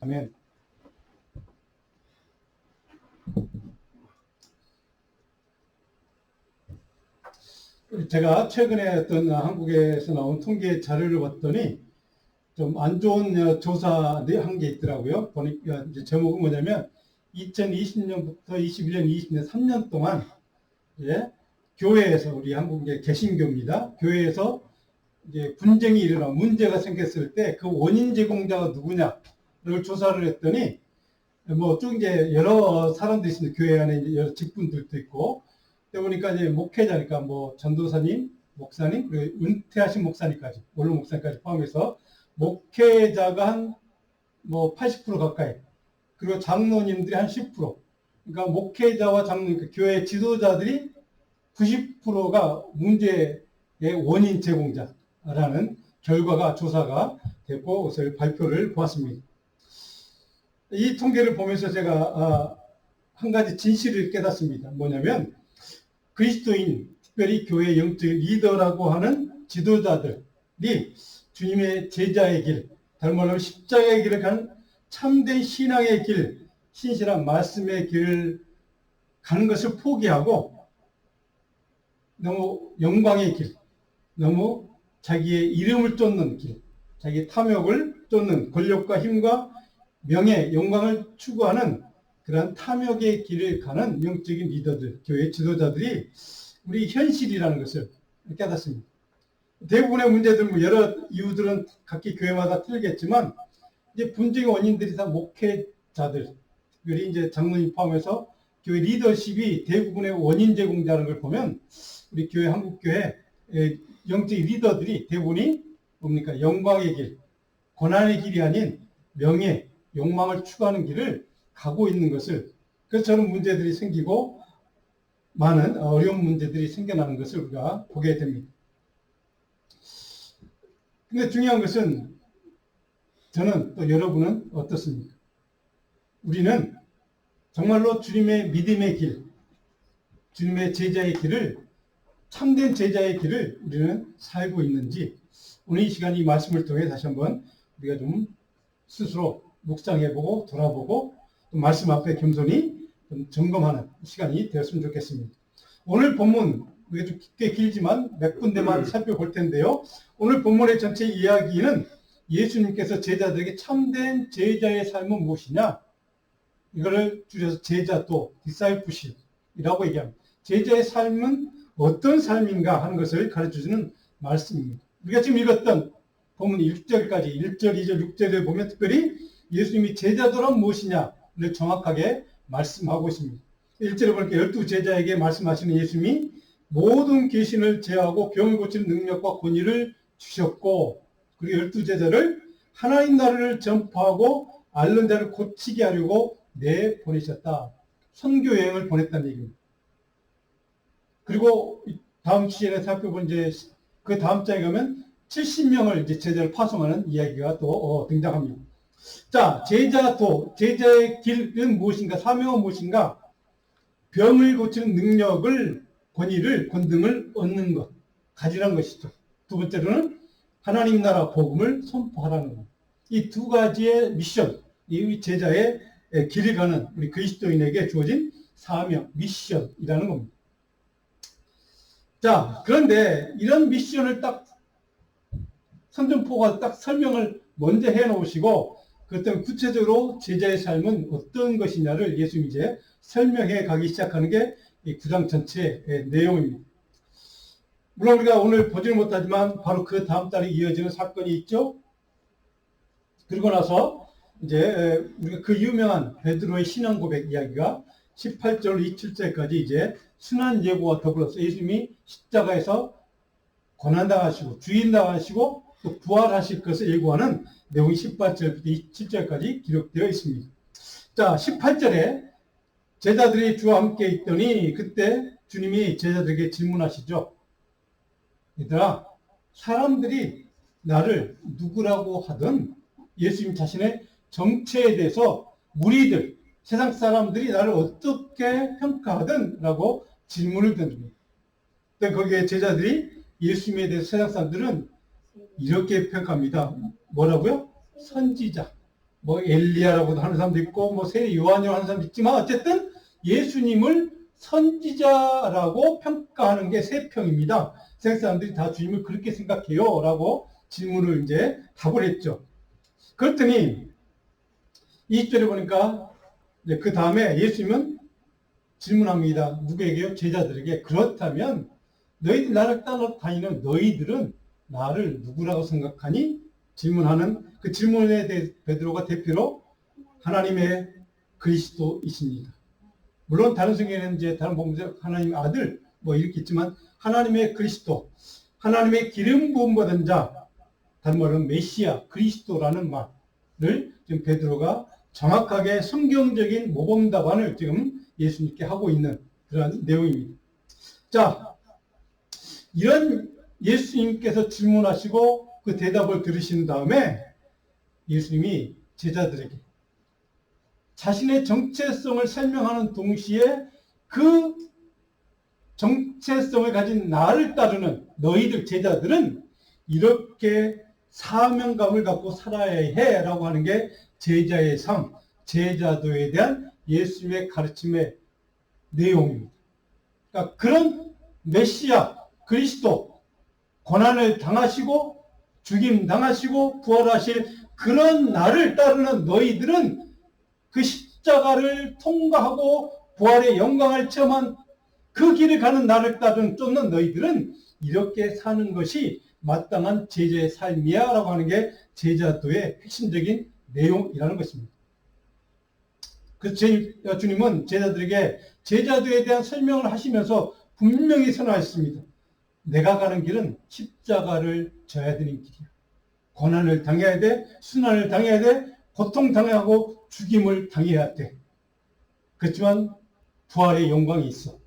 아멘. 제가 최근에 어떤 한국에서 나온 통계 자료를 봤더니 좀 안 좋은 조사들이 한 게 있더라고요. 보니까 이제 제목은 뭐냐면 2020년부터 21년, 20년 3년 동안 예, 교회에서 우리 한국 이제 개신교입니다. 교회에서 이제 분쟁이 일어나 문제가 생겼을 때 그 원인 제공자가 누구냐를 조사를 했더니 뭐 쭉 이제 여러 사람들이 있습니다. 교회 안에 이제 여러 직분들도 있고. 그러다 보니까 이제 목회자니까 뭐 전도사님, 목사님, 그리고 은퇴하신 목사님까지, 원로 목사님까지 포함해서 목회자가 한 뭐 80% 가까이, 그리고 장로님들이 한 10%. 그러니까 목회자와 장로님, 그러니까 교회 지도자들이 90%가 문제의 원인 제공자라는 결과가 조사가 됐고, 그것을 발표를 보았습니다. 이 통계를 보면서 제가 한 가지 진실을 깨닫습니다. 뭐냐면 그리스도인, 특별히 교회 영적인 리더라고 하는 지도자들이 주님의 제자의 길, 다른 말로 십자가의 길을 가는 참된 신앙의 길, 신실한 말씀의 길을 가는 것을 포기하고 너무 영광의 길, 너무 자기의 이름을 쫓는 길, 자기 탐욕을 쫓는 권력과 힘과 명예, 영광을 추구하는 그러한 탐욕의 길을 가는 영적인 리더들, 교회 지도자들이 우리 현실이라는 것을 깨닫습니다. 대부분의 문제들, 뭐 여러 이유들은 각기 교회마다 틀리겠지만, 이제 분쟁의 원인들이 다 목회자들, 특별히 이제 장로님 포함해서 교회 리더십이 대부분의 원인 제공자라는 걸 보면, 우리 교회, 한국교회 영적인 리더들이 대부분이 뭡니까? 영광의 길, 고난의 길이 아닌 명예, 욕망을 추구하는 길을 가고 있는 것을, 그래서 저런 문제들이 생기고 많은 어려운 문제들이 생겨나는 것을 우리가 보게 됩니다. 근데 중요한 것은 저는 또 여러분은 어떻습니까? 우리는 정말로 주님의 믿음의 길, 주님의 제자의 길을, 참된 제자의 길을 우리는 살고 있는지, 오늘 이 시간 이 말씀을 통해 다시 한번 우리가 좀 스스로 묵상해보고 돌아보고 또 말씀 앞에 겸손히 좀 점검하는 시간이 되었으면 좋겠습니다. 오늘 본문, 이게 좀 꽤 길지만 몇 군데만 살펴볼 텐데요. 오늘 본문의 전체 이야기는 예수님께서 제자들에게 참된 제자의 삶은 무엇이냐? 이거를 줄여서 제자도, 디사이프십이라고 얘기합니다. 제자의 삶은 어떤 삶인가 하는 것을 가르쳐주는 말씀입니다. 우리가 지금 읽었던 본문 1절까지, 1절, 2절, 6절에 보면 특별히 예수님이 제자들은 무엇이냐를 정확하게 말씀하고 있습니다. 1절에 보니까 12제자에게 말씀하시는 예수님이 모든 귀신을 제어하고 병을 고치는 능력과 권위를 주셨고, 그리고 12제자를 하나님 나라를 전파하고 앓는 자를 고치게 하려고 내보내셨다. 선교 여행을 보냈다는 얘기입니다. 그리고 다음 시절에 살펴본 이제 그 다음 장에 가면 70명을 이제 제자를 파송하는 이야기가 또 등장합니다. 자, 제자의 길은 무엇인가? 사명은 무엇인가? 병을 고치는 능력을, 권능을 얻는 것, 가지라는 것이죠. 두 번째로는 하나님 나라 복음을 선포하라는 것. 이 두 가지의 미션, 이 제자의 길을 가는 우리 그리스도인에게 주어진 사명, 미션이라는 겁니다. 자, 그런데 이런 미션을 딱 선전포가 딱 설명을 먼저 해놓으시고, 그때 구체적으로 제자의 삶은 어떤 것이냐를 예수님이 이제 설명해 가기 시작하는 게 이 9장 전체의 내용입니다. 물론 우리가 오늘 보지는 못하지만 바로 그 다음 달에 이어지는 사건이 있죠. 그리고 나서 이제 우리가 그 유명한 베드로의 신앙 고백 이야기가 18절 27절까지 이제 순환 예고와 더불어서 예수님이 십자가에서 고난당하시고 주인당하시고 또 부활하실 것을 예고하는 내용이 18절부터 27절까지 기록되어 있습니다. 자, 18절에 제자들이 주와 함께 있더니 그때 주님이 제자들에게 질문하시죠. 얘들아, 사람들이 나를 누구라고 하든 예수님 자신의 정체에 대해서 무리들, 세상 사람들이 나를 어떻게 평가하든 라고 질문을 던집니다. 근데 거기에 제자들이 예수님에 대해서 세상 사람들은 이렇게 평가합니다. 뭐라고요? 선지자. 뭐 엘리야라고도 하는 사람도 있고 뭐 세례 요한이라고 하는 사람도 있지만 어쨌든 예수님을 선지자라고 평가하는 게 세평입니다. 세상 사람들이 다 주님을 그렇게 생각해요 라고 질문을 이제 답을 했죠. 그랬더니 20절에 보니까 그 다음에 예수님은 질문합니다. 누구에게요? 제자들에게. 그렇다면 너희들 나를 따라다니는 너희들은 나를 누구라고 생각하니? 질문하는 그 질문에 대해 베드로가 대표로 하나님의 그리스도이십니다. 물론 다른 성경에는 이제 다른 복음에서 하나님의 아들 뭐 이렇게 있지만 하나님의 그리스도, 하나님의 기름 부음 받은 자, 다른 말로 메시아, 그리스도라는 말을 지금 베드로가 정확하게 성경적인 모범 답안을 지금 예수님께 하고 있는 그런 내용입니다. 자, 이런 예수님께서 질문하시고 그 대답을 들으신 다음에 예수님이 제자들에게 자신의 정체성을 설명하는 동시에 그 정체성을 가진 나를 따르는 너희들 제자들은 이렇게 사명감을 갖고 살아야 해 라고 하는 게 제자의 삶, 제자도에 대한 예수님의 가르침의 내용입니다. 그러니까 그런 메시아, 그리스도, 고난을 당하시고 죽임 당하시고 부활하실 그런 나를 따르는 너희들은 그 십자가를 통과하고 부활의 영광을 체험한 그 길을 가는 나를 따르는 쫓는 너희들은 이렇게 사는 것이 마땅한 제자의 삶이야 라고 하는 게 제자도의 핵심적인 내용이라는 것입니다. 그래서 주님은 제자들에게 제자도에 대한 설명을 하시면서 분명히 선언하셨습니다. 내가 가는 길은 십자가를 져야 되는 길이야. 고난을 당해야 돼, 순환을 당해야 돼, 고통 당하고 죽임을 당해야 돼. 그렇지만 부활의 영광이 있어.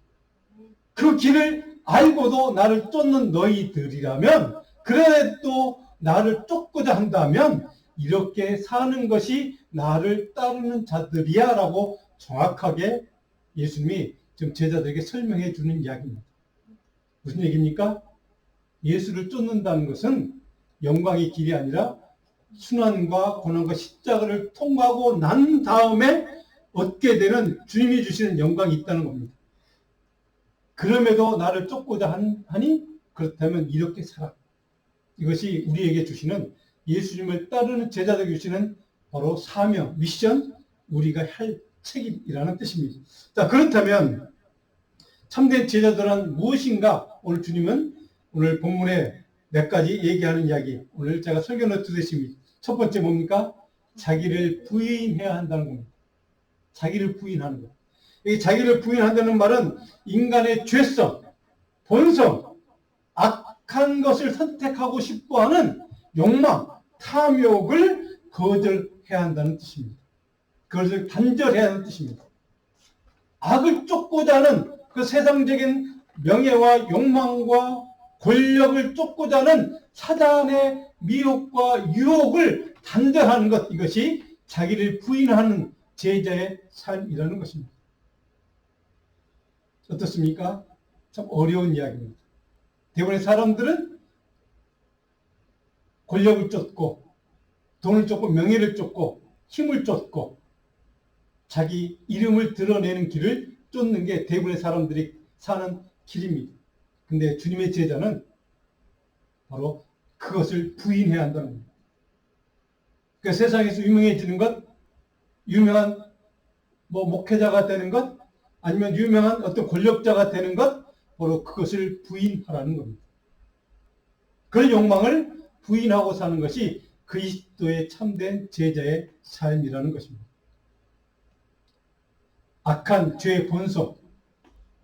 그 길을 알고도 나를 쫓는 너희들이라면, 그래도 나를 쫓고자 한다면 이렇게 사는 것이 나를 따르는 자들이야 라고 정확하게 예수님이 지금 제자들에게 설명해 주는 이야기입니다. 무슨 얘기입니까? 예수를 쫓는다는 것은 영광의 길이 아니라 순환과 고난과 십자가를 통과하고 난 다음에 얻게 되는 주님이 주시는 영광이 있다는 겁니다. 그럼에도 나를 쫓고자 하니 그렇다면 이렇게 살아. 이것이 우리에게 주시는 예수님을 따르는 제자들에게 주시는 바로 사명, 미션, 우리가 할 책임이라는 뜻입니다. 자, 그렇다면 참된 제자들은 무엇인가? 오늘 주님은 오늘 본문에 몇 가지 얘기하는 이야기, 오늘 제가 설교 노트 됐습니다. 첫 번째 뭡니까? 자기를 부인해야 한다는 겁니다. 자기를 부인하는 것. 이 자기를 부인한다는 말은 인간의 죄성, 본성, 악한 것을 선택하고 싶어하는 욕망, 탐욕을 거절해야 한다는 뜻입니다. 그것을 단절해야 하는 뜻입니다. 악을 쫓고자 하는 그 세상적인 명예와 욕망과 권력을 쫓고자 하는 사단의 미혹과 유혹을 단절하는 것, 이것이 자기를 부인하는 제자의 삶이라는 것입니다. 어떻습니까? 참 어려운 이야기입니다. 대부분의 사람들은 권력을 쫓고 돈을 쫓고 명예를 쫓고 힘을 쫓고 자기 이름을 드러내는 길을 쫓는 게 대부분의 사람들이 사는 길입니다. 근데 주님의 제자는 바로 그것을 부인해야 한다는 겁니다. 그 세상에서 유명해지는 것, 유명한 목회자가 되는 것, 아니면 유명한 어떤 권력자가 되는 것, 바로 그것을 부인하라는 겁니다. 그런 욕망을 부인하고 사는 것이 그리스도의 참된 제자의 삶이라는 것입니다. 악한 죄의 본성,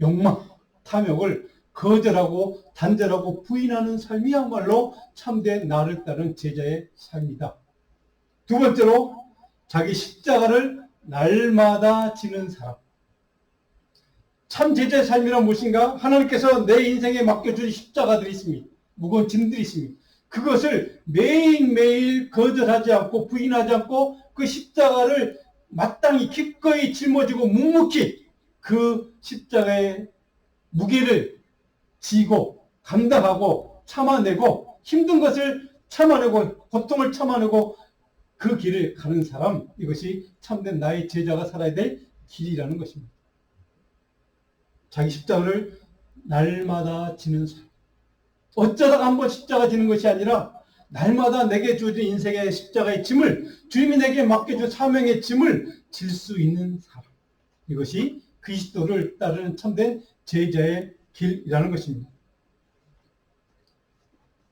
욕망, 탐욕을 거절하고 단절하고 부인하는 삶이야말로 참된 나를 따른 제자의 삶이다. 두 번째로 자기 십자가를 날마다 지는 사람. 참 제자의 삶이란 무엇인가? 하나님께서 내 인생에 맡겨준 십자가들이 있습니다. 무거운 짐들이 있습니다. 그것을 매일매일 거절하지 않고 부인하지 않고 그 십자가를 마땅히 기꺼이 짊어지고 묵묵히 그 십자가의 무게를 지고 감당하고 참아내고 힘든 것을 참아내고 고통을 참아내고 그 길을 가는 사람, 이것이 참된 나의 제자가 살아야 될 길이라는 것입니다. 자기 십자가를 날마다 지는 사람. 어쩌다가 한번 십자가 지는 것이 아니라 날마다 내게 주어진 인생의 십자가의 짐을, 주님이 내게 맡겨준 사명의 짐을 질 수 있는 사람. 이것이 그리스도를 따르는 참된 제자의 길이라는 것입니다.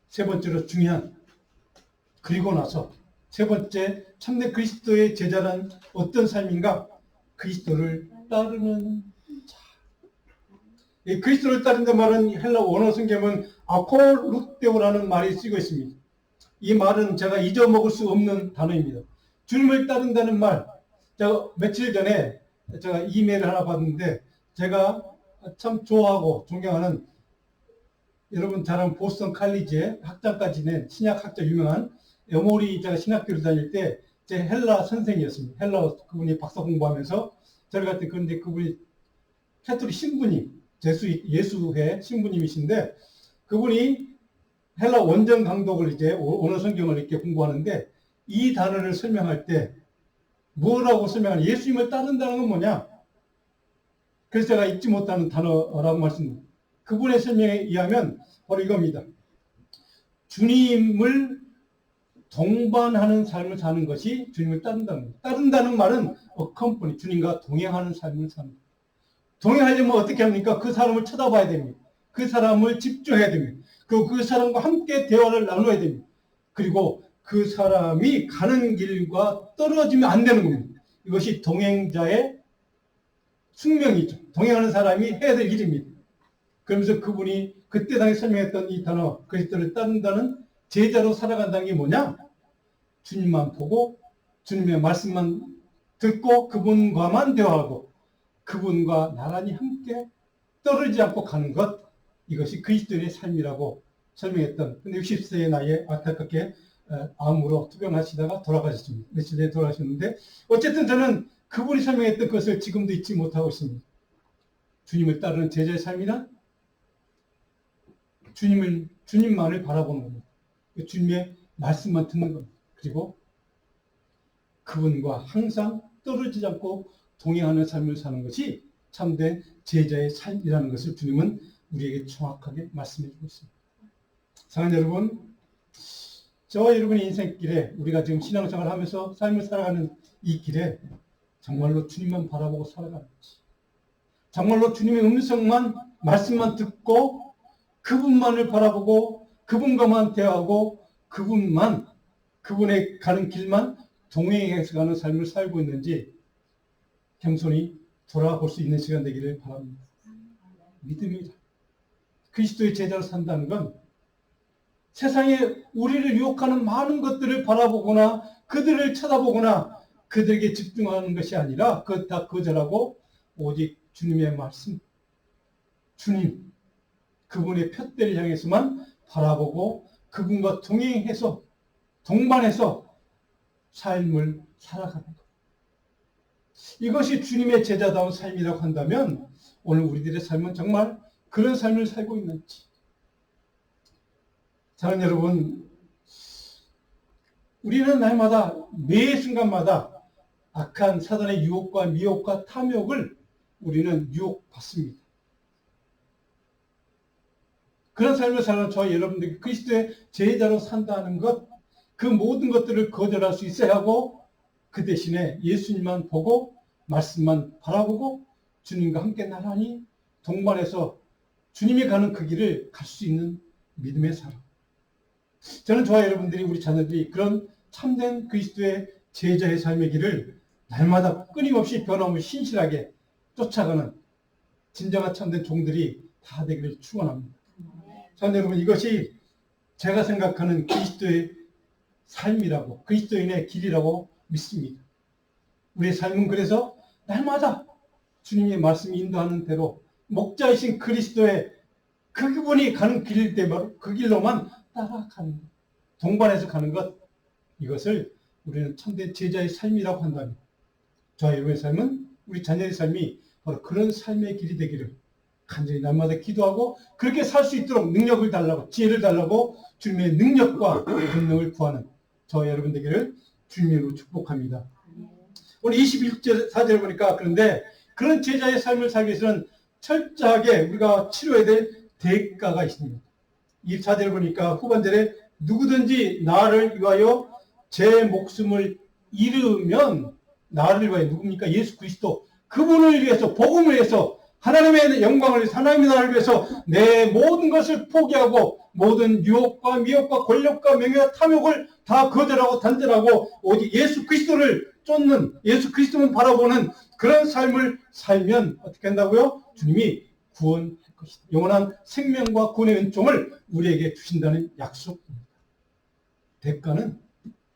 세 번째로 중요한, 그리고 나서 세 번째 참된 그리스도의 제자란 어떤 삶인가? 그리스도를 따르는 자. 이 그리스도를 따른다는 말은 헬라 원어 성경은 아콜루테오라는 말이 쓰고 있습니다. 이 말은 제가 잊어먹을 수 없는 단어입니다. 주님을 따른다는 말, 제가 며칠 전에 제가 이메일을 하나 받았는데, 제가 참 좋아하고 존경하는, 여러분 잘 아는 보스턴 칼리지에 학장까지 낸 신약학자 유명한 에모리, 제가 신학교를 다닐 때 제 헬라 선생이었습니다. 헬라 그분이 박사 공부하면서 저를 갔더니, 그런데 그분이 캐토릭 신부님, 예수회 신부님이신데, 그분이 헬라 원정 강독을 이제 오늘 성경을 이렇게 공부하는데, 이 단어를 설명할 때 뭐라고 설명하냐? 예수님을 따른다는 건 뭐냐? 그래서 제가 잊지 못하는 단어라고 말씀드립니다. 그분의 설명에 의하면 바로 이겁니다. 주님을 동반하는 삶을 사는 것이 주님을 따른다는 겁니다. 따른다는 말은 accompany, 주님과 동행하는 삶을 사는 겁니다. 동행하려면 어떻게 합니까? 그 사람을 쳐다봐야 됩니다. 그 사람을 집중해야 됩니다. 그리고 그 사람과 함께 대화를 나눠야 됩니다. 그리고 그 사람이 가는 길과 떨어지면 안 되는 겁니다. 이것이 동행자의 숙명이죠. 동행하는 사람이 해야 될 일입니다. 그러면서 그분이 그때 당시 설명했던 이 단어, 그리스도를 따른다는 제자로 살아간다는 게 뭐냐? 주님만 보고 주님의 말씀만 듣고 그분과만 대화하고 그분과 나란히 함께 떨어지지 않고 가는 것, 이것이 그리스도인의 삶이라고 설명했던, 근데 60세의 나이에 안타깝게 암으로 투병하시다가 돌아가셨습니다. 며칠 전에 돌아가셨는데, 어쨌든 저는 그분이 설명했던 것을 지금도 잊지 못하고 있습니다. 주님을 따르는 제자의 삶이란 주님만을 바라보는 겁니다. 주님의 말씀만 듣는 겁니다. 그리고 그분과 항상 떨어지지 않고 동행하는 삶을 사는 것이 참된 제자의 삶이라는 것을 주님은 우리에게 정확하게 말씀해 주고 있습니다. 사랑하는 여러분, 저와 여러분의 인생길에, 우리가 지금 신앙생활을 하면서 삶을 살아가는 이 길에 정말로 주님만 바라보고 살아가는지, 정말로 주님의 음성만, 말씀만 듣고 그분만을 바라보고 그분과만 대화하고 그분의 가는 길만 동행해서 가는 삶을 살고 있는지 겸손히 돌아볼 수 있는 시간 되기를 바랍니다. 믿음이다. 그리스도의 제자로 산다는 건 세상에 우리를 유혹하는 많은 것들을 바라보거나 그들을 쳐다보거나 그들에게 집중하는 것이 아니라 그것 다 거절하고 오직 주님의 말씀, 주님, 그분의 푯대를 향해서만 바라보고 그분과 동행해서, 동반해서 삶을 살아가는 것. 이것이 주님의 제자다운 삶이라고 한다면 오늘 우리들의 삶은 정말 그런 삶을 살고 있는지. 사랑하는 여러분, 우리는 날마다 매 순간마다 악한 사단의 유혹과 미혹과 탐욕을 우리는 유혹받습니다. 그런 삶을 살아가는 저와 여러분들이 그리스도의 제자로 산다는 것, 그 모든 것들을 거절할 수 있어야 하고 그 대신에 예수님만 보고 말씀만 바라보고 주님과 함께 나란히 동반해서 주님이 가는 그 길을 갈 수 있는 믿음의 사람. 저는 저와 여러분들이, 우리 자녀들이 그런 참된 그리스도의 제자의 삶의 길을 날마다 끊임없이 변함없이 신실하게 쫓아가는 진정한 참된 종들이 다 되기를 축원합니다. 자녀 여러분, 이것이 제가 생각하는 그리스도의 삶이라고, 그리스도인의 길이라고 믿습니다. 우리의 삶은 그래서 날마다 주님의 말씀이 인도하는 대로 목자이신 그리스도의 그분이 가는 길대로 그 길로만 따라가는 것, 동반해서 가는 것, 이것을 우리는 참된 제자의 삶이라고 한다면 저와 여러분의 삶은, 우리 자녀의 삶이 바로 그런 삶의 길이 되기를 간절히 날마다 기도하고 그렇게 살 수 있도록 능력을 달라고, 지혜를 달라고 주님의 능력과 권능을 구하는 저와 여러분 되기를 주님으로 축복합니다. 오늘 21절 4절 보니까 그런데 그런 제자의 삶을 살기 위해서는 철저하게 우리가 치러야 될 대가가 있습니다. 24절 보니까 후반절에 누구든지 나를 위하여 제 목숨을 잃으면 나를 위하여 누굽니까? 예수 그리스도 그분을 위해서 복음을 위해서 하나님의 영광을 위해서 하나님의 나라를 위해서 내 모든 것을 포기하고 모든 유혹과 미혹과 권력과 명예와 탐욕을 다 거절하고 단절하고 오직 예수 그리스도를 쫓는 예수 그리스도만 바라보는 그런 삶을 살면 어떻게 한다고요? 주님이 구원할 것이다. 영원한 생명과 구원의 은총을 우리에게 주신다는 약속입니다. 대가는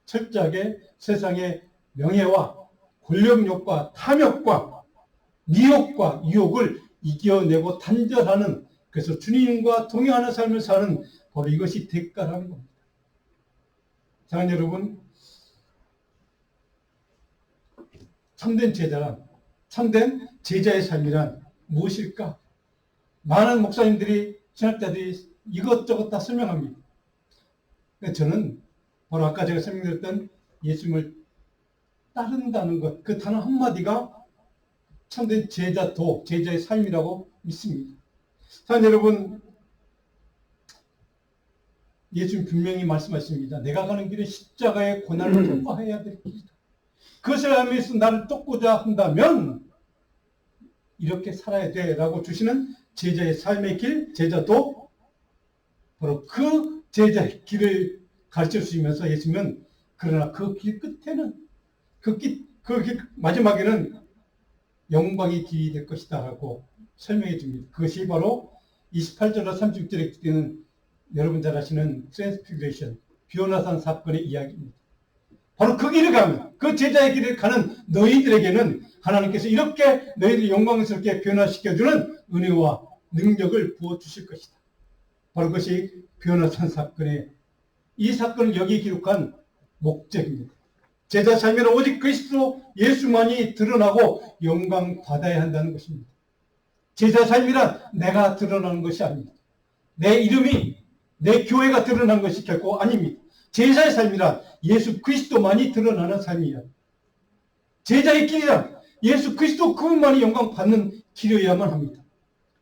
철저하게 세상의 명예와 권력욕과 탐욕과 미혹과 유혹을 이겨내고 단절하는 그래서 주님과 동행하는 삶을 사는 바로 이것이 대가라는 겁니다. 사랑하는 여러분, 참된 제자란 참된 제자의 삶이란 무엇일까? 많은 목사님들이 신학자들이 이것저것 다 설명합니다. 저는 바로 아까 제가 설명드렸던 예수님을 따른다는 것, 그 단어 한마디가 참된 제자도, 제자의 삶이라고 믿습니다. 자, 여러분, 예수님 분명히 말씀하십니다. 내가 가는 길은 십자가의 고난을 통과해야 될 길이다. 그것을 하기 위해서 나를 쫓고자 한다면 이렇게 살아야 돼 라고 주시는 제자의 삶의 길, 제자도 바로 그 제자의 길을 가르쳐 주시면서 예수님은 그러나 그 길 끝에는 그 길 마지막에는 영광의 길이 될 것이다 라고 설명해 줍니다. 그것이 바로 28절과 36절에 기대는 여러분 잘 아시는 트랜스피그레이션, 비오나산 사건의 이야기입니다. 바로 그 길을 가면, 그 제자의 길을 가는 너희들에게는 하나님께서 이렇게 너희들이 영광스럽게 변화시켜주는 은혜와 능력을 부어주실 것이다. 바로 그것이 비오나산 사건의, 이 사건을 여기에 기록한 목적입니다. 제자 삶에는 오직 그리스도 예수만이 드러나고 영광 받아야 한다는 것입니다. 제자 삶이란 내가 드러나는 것이 아닙니다. 내 이름이, 내 교회가 드러난 것이 결코 아닙니다. 제자의 삶이란 예수 그리스도만이 드러나는 삶이야. 제자의 길이란 예수 그리스도 그분만이 영광 받는 길이어야만 합니다.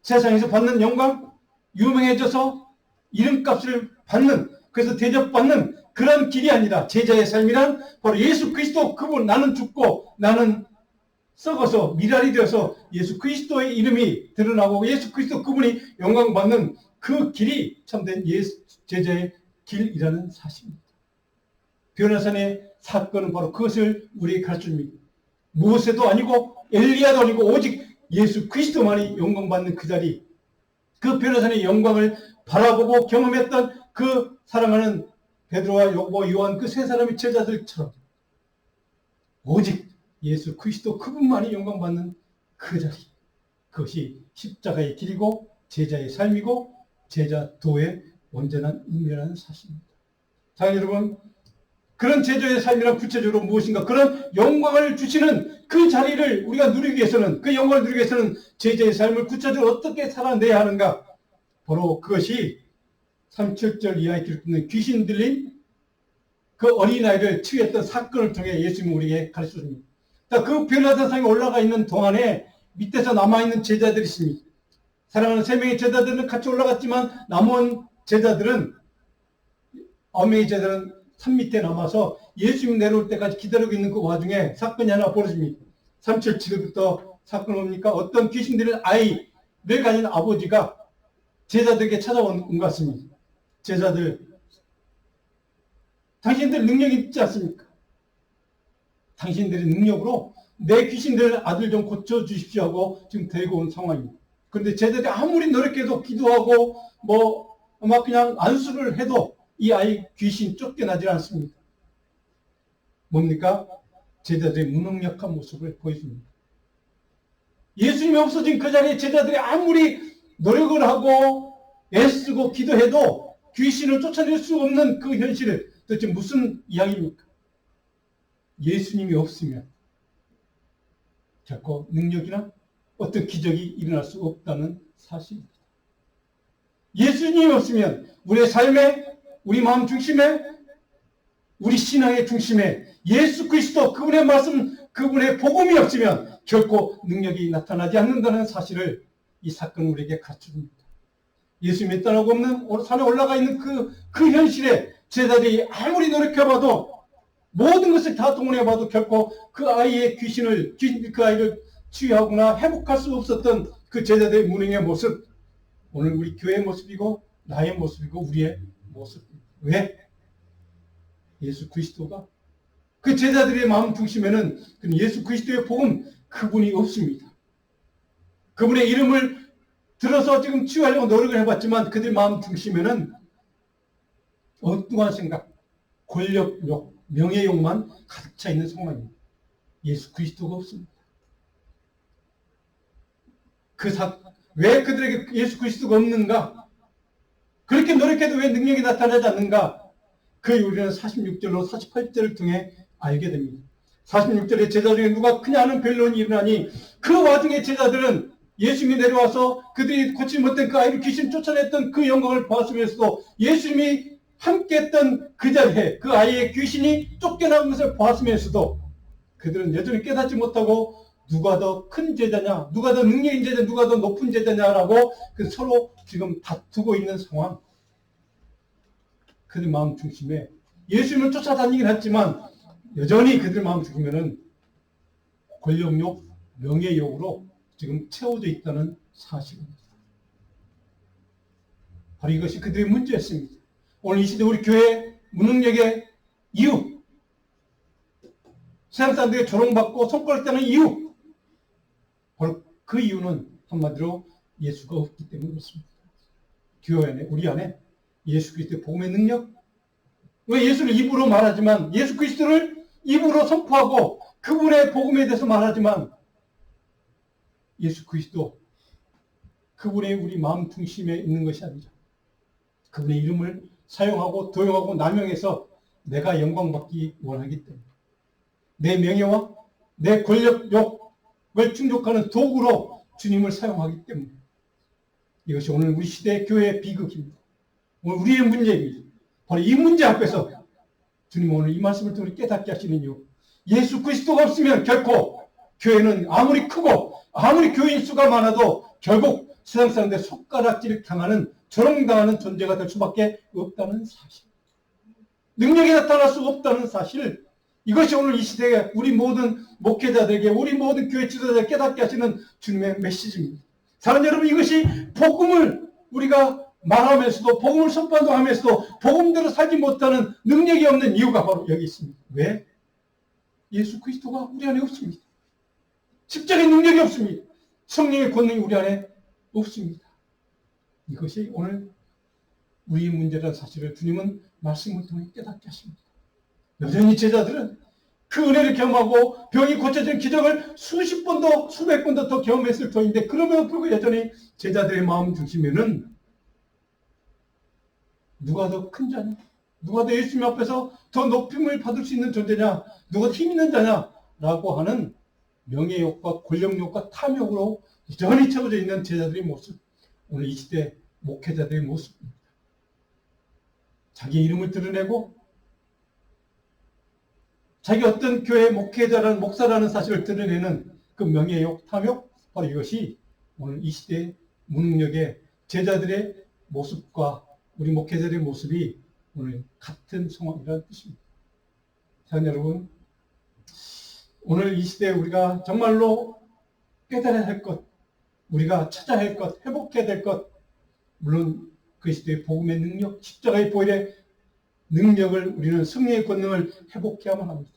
세상에서 받는 영광, 유명해져서 이름값을 받는, 그래서 대접받는 그런 길이 아니라 제자의 삶이란 바로 예수 그리스도 그분, 나는 죽고 나는 썩어서 미랄이 되어서 예수 그리스도의 이름이 드러나고 예수 그리스도 그분이 영광받는 그 길이 참된 제자의 길이라는 사실입니다. 변화산의 사건은 바로 그것을 우리에게 가르쳐줍니다. 모세도 아니고 엘리야도 아니고 오직 예수 그리스도만이 영광받는 그 자리, 그 변화산의 영광을 바라보고 경험했던 그 사랑하는 베드로와 요한 그 세 사람의 제자들처럼 오직 예수 그리스도 그분만이 영광받는 그 자리, 그것이 십자가의 길이고 제자의 삶이고 제자도의 온전한 의미라는 사실입니다. 자, 여러분, 그런 제자의 삶이란 구체적으로 무엇인가? 그런 영광을 주시는 그 자리를 우리가 누리기 위해서는, 그 영광을 누리기 위해서는 제자의 삶을 구체적으로 어떻게 살아내야 하는가? 바로 그것이 37절 이하에 기록되는 귀신 들린 그 어린아이를 치유했던 사건을 통해 예수님이 우리에게 가르쳐 줍니다. 그 변화산 상에 올라가 있는 동안에 밑에서 남아있는 제자들이 있습니다. 사랑하는 3명의 제자들은 같이 올라갔지만 남은 제자들은, 9명의 제자들은 산 밑에 남아서 예수님 내려올 때까지 기다리고 있는 그 와중에 사건이 하나 벌어집니다. 37절부터 사건은 뭡니까? 어떤 귀신 들린 아이를 가진 아버지가 제자들에게 찾아온 것 같습니다. 제자들, 당신들 능력이 있지 않습니까? 당신들의 능력으로 내 귀신들 아들 좀 고쳐주십시오 하고 지금 데리고 온 상황입니다. 그런데 제자들이 아무리 노력해도 기도하고 막 그냥 안수를 해도 이 아이 귀신 쫓겨나지 않습니다. 뭡니까? 제자들의 무능력한 모습을 보여줍니다. 예수님이 없어진 그 자리에 제자들이 아무리 노력을 하고 애쓰고 기도해도 귀신을 쫓아낼 수 없는 그 현실을, 도대체 무슨 이야기입니까? 예수님이 없으면 결코 능력이나 어떤 기적이 일어날 수 없다는 사실입니다. 예수님이 없으면 우리의 삶에, 우리 마음 중심에 우리 신앙의 중심에 예수 그리스도 그분의 말씀, 그분의 복음이 없으면 결코 능력이 나타나지 않는다는 사실을 이 사건은 우리에게 가르쳐줍니다. 예수님이 떠나고 없는 산에 올라가 있는 그 현실에 제자들이 아무리 노력해봐도 모든 것을 다 동원해봐도 결코 그 아이의 그 아이를 치유하거나 회복할 수 없었던 그 제자들의 무능의 모습, 오늘 우리 교회의 모습이고 나의 모습이고 우리의 모습입니다. 왜? 예수 그리스도가 그 제자들의 마음 중심에는 예수 그리스도의 복음 그분이 없습니다. 그분의 이름을 들어서 지금 치유하려고 노력을 해봤지만 그들 마음 중심에는 엉뚱한 생각, 권력욕, 명예욕만 가득 차 있는 상황입니다. 예수 그리스도가 없습니다. 왜 그들에게 예수 그리스도가 없는가? 그렇게 노력해도 왜 능력이 나타나지 않는가? 그 우리는 46절로 48절을 통해 알게 됩니다. 46절에 제자 중에 누가 크냐 하는 변론이 일어나니 그 와중에 제자들은 예수님이 내려와서 그들이 고치지 못한 그 아이를 귀신 쫓아냈던 그 영광을 보았으면서도 예수님이 함께했던 그 자리에 그 아이의 귀신이 쫓겨나는 것을 보았으면서도 그들은 여전히 깨닫지 못하고 누가 더 큰 제자냐, 누가 더 능력 있는 제자, 누가 더 높은 제자냐라고 서로 지금 다투고 있는 상황. 그들 마음 중심에 예수님을 쫓아다니긴 했지만 여전히 그들 마음 중심에는 권력욕, 명예욕으로 지금 채워져 있다는 사실입니다. 바로 이것이 그들의 문제였습니다. 오늘 이 시대 우리 교회 무능력의 이유, 세상 사람들에게 조롱받고 손가락 떼는 이유, 바로 그 이유는 한마디로 예수가 없기 때문에 그렇습니다. 교회 안에, 우리 안에 예수 그리스도의 복음의 능력, 왜 예수를 입으로 말하지만 예수 그리스도를 입으로 선포하고 그분의 복음에 대해서 말하지만 예수 그리스도 그분의 우리 마음 중심에 있는 것이 아니라 그분의 이름을 사용하고 도용하고 남용해서 내가 영광받기 원하기 때문에 내 명예와 내 권력욕을 충족하는 도구로 주님을 사용하기 때문에 이것이 오늘 우리 시대의 교회의 비극입니다. 오늘 우리의 문제입니다. 바로 이 문제 앞에서 주님 오늘 이 말씀을 통해 깨닫게 하시는 이유, 예수 그리스도가 없으면 결코 교회는 아무리 크고 아무리 교인 수가 많아도 결국 세상 사람들의 손가락질을 당하는 조롱당하는 존재가 될 수밖에 없다는 사실, 능력이 나타날 수 없다는 사실, 이것이 오늘 이 시대에 우리 모든 목회자들에게 우리 모든 교회 지도자들에게 깨닫게 하시는 주님의 메시지입니다. 사랑하는 여러분, 이것이 복음을 우리가 말하면서도 복음을 선포하면서도 복음대로 살지 못하는 능력이 없는 이유가 바로 여기 있습니다. 왜? 예수 그리스도가 우리 안에 없습니다. 십자가의 능력이 없습니다. 성령의 권능이 우리 안에 없습니다. 이것이 오늘 우리의 문제라는 사실을 주님은 말씀을 통해 깨닫게 하십니다. 여전히 제자들은 그 은혜를 경험하고 병이 고쳐지는 기적을 수십 번도 수백 번도 더 경험했을 터인데 그럼에도 불구하고 여전히 제자들의 마음 중심에는 누가 더 큰 자냐? 누가 더 예수님 앞에서 더 높임을 받을 수 있는 존재냐? 누가 더 힘 있는 자냐? 라고 하는 명예욕과 권력욕과 탐욕으로 여전히 채워져 있는 제자들의 모습, 오늘 이 시대 목회자들의 모습입니다. 자기 이름을 드러내고 자기 어떤 교회 목회자라는 목사라는 사실을 드러내는 그 명예욕, 탐욕, 바로 이것이 오늘 이 시대의 무능력의 제자들의 모습과 우리 목회자들의 모습이 오늘 같은 상황이라는 뜻입니다. 자, 여러분, 오늘 이 시대에 우리가 정말로 깨달아야 할 것, 우리가 찾아야 할 것, 회복해야 될 것, 물론 그리스도의 복음의 능력, 십자가의 보혈의 능력을 우리는 승리의 권능을 회복해야만 합니다.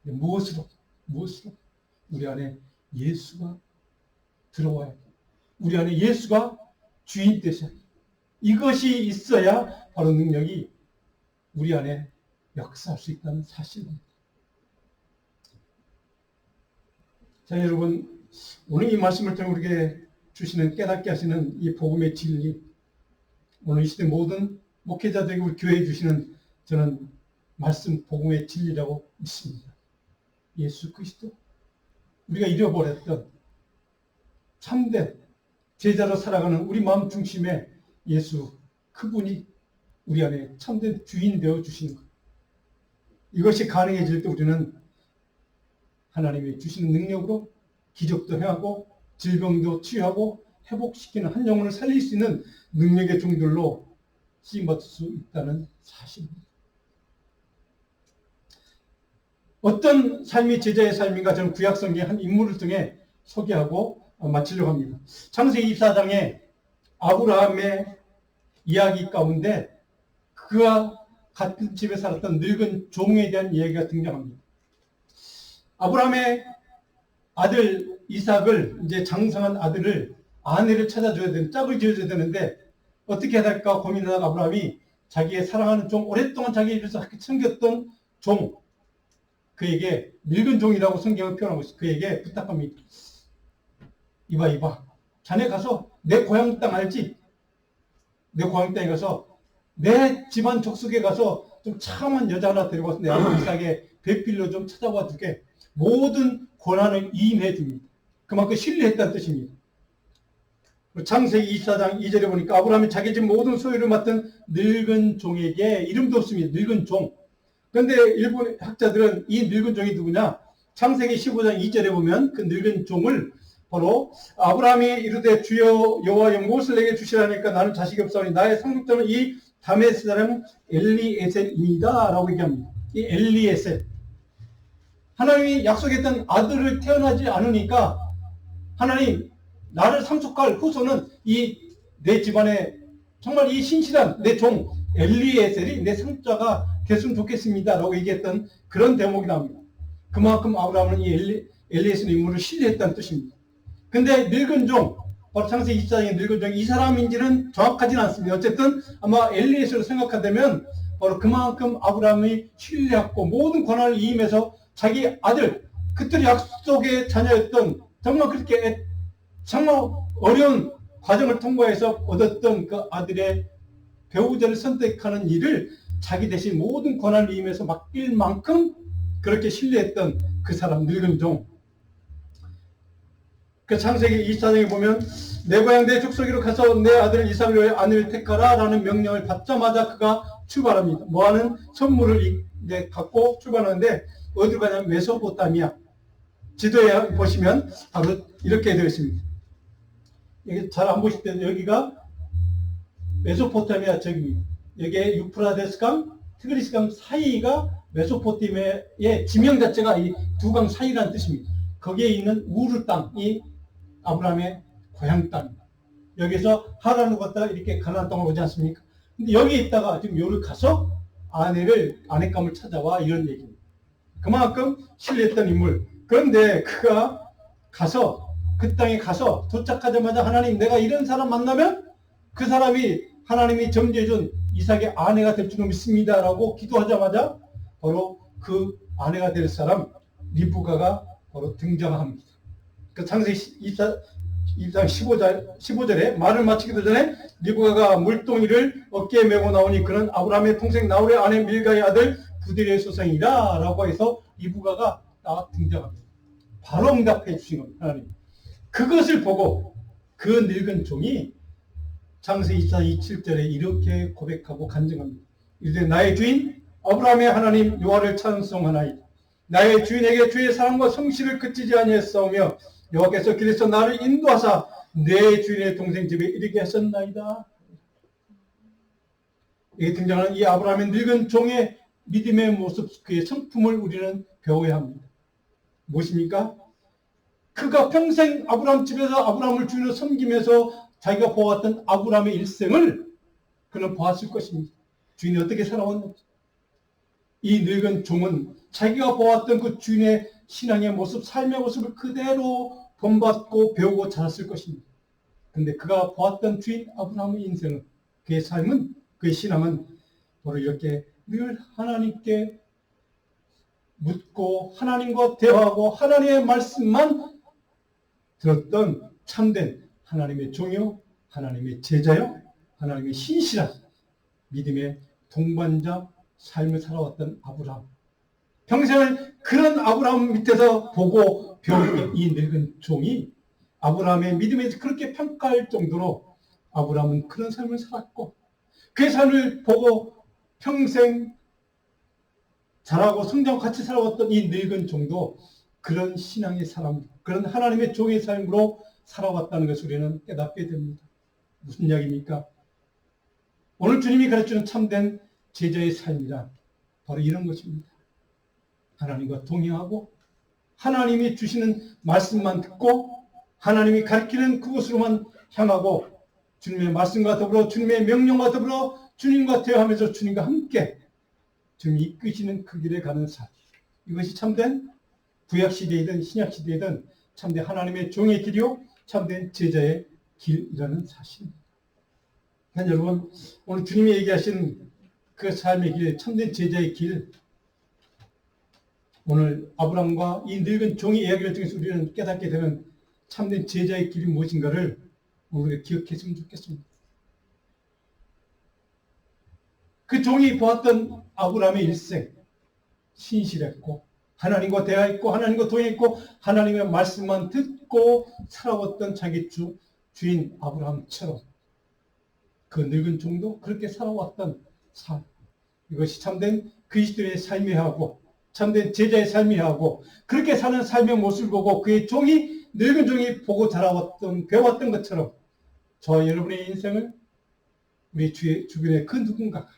무엇으로? 우리 안에 예수가 들어와야 돼요. 우리 안에 예수가 주인 되셔야 돼요. 이것이 있어야 바로 능력이 우리 안에 역사할 수 있다는 사실입니다. 자, 여러분, 오늘 이 말씀을 통해 우리에게 주시는 깨닫게 하시는 이 복음의 진리, 오늘 이 시대 모든 목회자들에게 우리 교회에 주시는 저는 말씀 복음의 진리라고 믿습니다. 예수 그리스도, 우리가 잃어버렸던 참된 제자로 살아가는 우리 마음 중심에 예수 그분이 우리 안에 참된 주인 되어 주신 것. 이것이 가능해질 때 우리는 하나님이 주시는 능력으로 기적도 행하고 질병도 치유하고 회복시키는 한 영혼을 살릴 수 있는 능력의 종들로 쓰임받을 수 있다는 사실입니다. 어떤 삶이 제자의 삶인가 저는 구약성경의 한 인물을 통해 소개하고 마치려고 합니다. 창세기 24장에 아브라함의 이야기 가운데 그와 같은 집에 살았던 늙은 종에 대한 이야기가 등장합니다. 아브라함의 아들 이삭을 이제 장성한 아들을 아내를 찾아줘야 되는 짝을 지어줘야 되는데 어떻게 해야 될까 고민하다가 아브라함이 자기의 사랑하는 종 오랫동안 자기 입에서 챙겼던 종 그에게 늙은 종이라고 성경을 표현하고 있어요. 그에게 부탁합니다. 이봐 자네 가서 내 고향 땅 알지? 내 고향 땅에 가서 내 집안 족속에 가서 좀 참한 여자 하나 데리고 와서 내 아들 이삭의 배필로 좀 찾아와 주게 모든 권한을 이임해 줍니다. 그만큼 신뢰했다는 뜻입니다. 창세기 24장 2절에 보니까 아브라함이 자기 집 모든 소유를 맡은 늙은 종에게 이름도 없습니다. 늙은 종. 그런데 일본 학자들은 이 늙은 종이 누구냐? 창세기 15장 2절에 보면 그 늙은 종을 바로 아브라함이 이르되 주여 여호와여 무엇을 내게 주시라니까 나는 자식이 없사오니 나의 상속자는 이 다메스 사람 엘리에셀입니다 라고 얘기합니다. 이 엘리에셀 하나님이 약속했던 아들을 태어나지 않으니까 하나님 나를 상속할 후손은 이 내 집안에 정말 이 신실한 내 종 엘리에셀이 내 상속자가 됐으면 좋겠습니다 라고 얘기했던 그런 대목이 나옵니다. 그만큼 아브라함은 이 엘리에셀 인물을 신뢰했다는 뜻입니다. 근데 늙은 종 바로 창세기 24장의 늙은 종이 이 사람인지는 정확하지는 않습니다. 어쨌든 아마 엘리에셀로 생각하다면 바로 그만큼 아브라함이 신뢰했고 모든 권한을 이임해서 자기 아들 그들이 약속의 자녀였던 정말 그렇게 정말 어려운 과정을 통과해서 얻었던 그 아들의 배우자를 선택하는 일을 자기 대신 모든 권한을 이임해서 맡길 만큼 그렇게 신뢰했던 그 사람 늙은 종. 그 창세기 24장에 보면 내 고향 내 족속으로 가서 내 아들 이삭을 위해 아내를 택하라 라는 명령을 받자마자 그가 출발합니다. 뭐하는 선물을 이제 갖고 출발하는데 어디로 가냐면 메소포타미아. 지도에 보시면 바로 이렇게 되어 있습니다. 이게 잘 안 보실 때는 여기가 메소포타미아 저기입니다. 여기에 유프라데스강, 티그리스강 사이가 메소포타미아의 지명 자체가 이 두 강 사이라는 뜻입니다. 거기에 있는 우르 땅이 아브라함의 고향 땅입니다. 여기서 하란을 갔다가 이렇게 가나안 땅으로 오지 않습니까? 근데 여기 있다가 지금 요를 가서 아내감을 찾아와 이런 얘기입니다. 그만큼 신뢰했던 인물. 그런데 그가 가서 그 땅에 가서 도착하자마자 하나님 내가 이런 사람 만나면 그 사람이 하나님이 점지해준 이삭의 아내가 될 줄로 믿습니다 라고 기도하자마자 바로 그 아내가 될 사람 리브가가 바로 등장합니다. 그 창세기 24장 15절에 말을 마치기도 전에 리브가가 물동이를 어깨에 메고 나오니 그는 아브라함의 동생 나홀의 아내 밀가의 아들 부들의 소생이라 라고 해서 리브가가 딱 등장합니다. 바로 응답해 주신 겁니다. 하나님. 그것을 보고 그 늙은 종이 창세기 24장 27절에 이렇게 고백하고 간증합니다. 이제 나의 주인 아브라함의 하나님 여호와를 찬송하나이다. 나의 주인에게 주의 사랑과 성실을 그치지 아니했사오며 여호와께서 길에서 나를 인도하사 내 주인의 동생 집에 이르게 하셨나이다. 여기 등장하는 이 아브라함의 늙은 종의 믿음의 모습, 그의 성품을 우리는 배워야 합니다. 무엇입니까? 그가 평생 아브라함 집에서 아브라함을 주인으로 섬기면서 자기가 보았던 아브라함의 일생을 그는 보았을 것입니다. 주인이 어떻게 살아왔는지. 이 늙은 종은 자기가 보았던 그 주인의 신앙의 모습, 삶의 모습을 그대로 본받고 배우고 자랐을 것입니다. 그런데 그가 보았던 주인 아브라함의 인생은, 그의 삶은, 그의 신앙은 바로 이렇게 늘 하나님께 묻고 하나님과 대화하고 하나님의 말씀만 들었던 참된 하나님의 종이요, 하나님의 제자요, 하나님의 신실한 믿음의 동반자 삶을 살아왔던 아브라함. 평생을 그런 아브라함 밑에서 보고 배웠던 이 늙은 종이 아브라함의 믿음에 그렇게 평가할 정도로 아브라함은 그런 삶을 살았고 그 삶을 보고 평생 자라고 성장 같이 살아왔던 이 늙은 종도 그런 신앙의 사람, 그런 하나님의 종의 삶으로 살아왔다는 것을 우리는 깨닫게 됩니다. 무슨 이야기입니까? 오늘 주님이 가르치는 참된 제자의 삶이란 바로 이런 것입니다. 하나님과 동행하고 하나님이 주시는 말씀만 듣고 하나님이 가르치는 그곳으로만 향하고 주님의 말씀과 더불어 주님의 명령과 더불어 주님과 대화하면서 주님과 함께 주님이 이끄시는 그 길에 가는 삶. 이것이 참된 구약시대이든 신약시대이든 참된 하나님의 종의 길이요 참된 제자의 길이라는 사실입니다. 그러니까 여러분 오늘 주님이 얘기하신 그 삶의 길, 참된 제자의 길, 오늘 아브라함과 이 늙은 종의 이야기를 통해서 우리는 깨닫게 되는 참된 제자의 길이 무엇인가를 우리가 기억했으면 좋겠습니다. 그 종이 보았던 아브라함의 일생, 신실했고 하나님과 대화했고 하나님과 동행했고 하나님의 말씀만 듣고 살아왔던 자기 주인 아브라함처럼 그 늙은 종도 그렇게 살아왔던 삶, 이것이 참된 그리스도의 삶이어야 하고 참된 제자의 삶이어야 하고 그렇게 사는 삶의 모습을 보고 그의 종이 늙은 종이 보고 자라왔던 배웠던 것처럼 저와 여러분의 인생을 우리 주변의 그 누군가가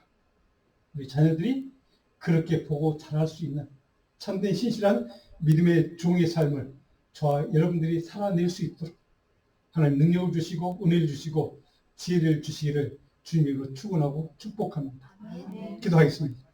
우리 자녀들이 그렇게 보고 자랄 수 있는 참된 신실한 믿음의 종의 삶을 저와 여러분들이 살아낼 수 있도록 하나님 능력을 주시고 은혜를 주시고 지혜를 주시기를 주님으로 축원하고 축복합니다. 기도하겠습니다.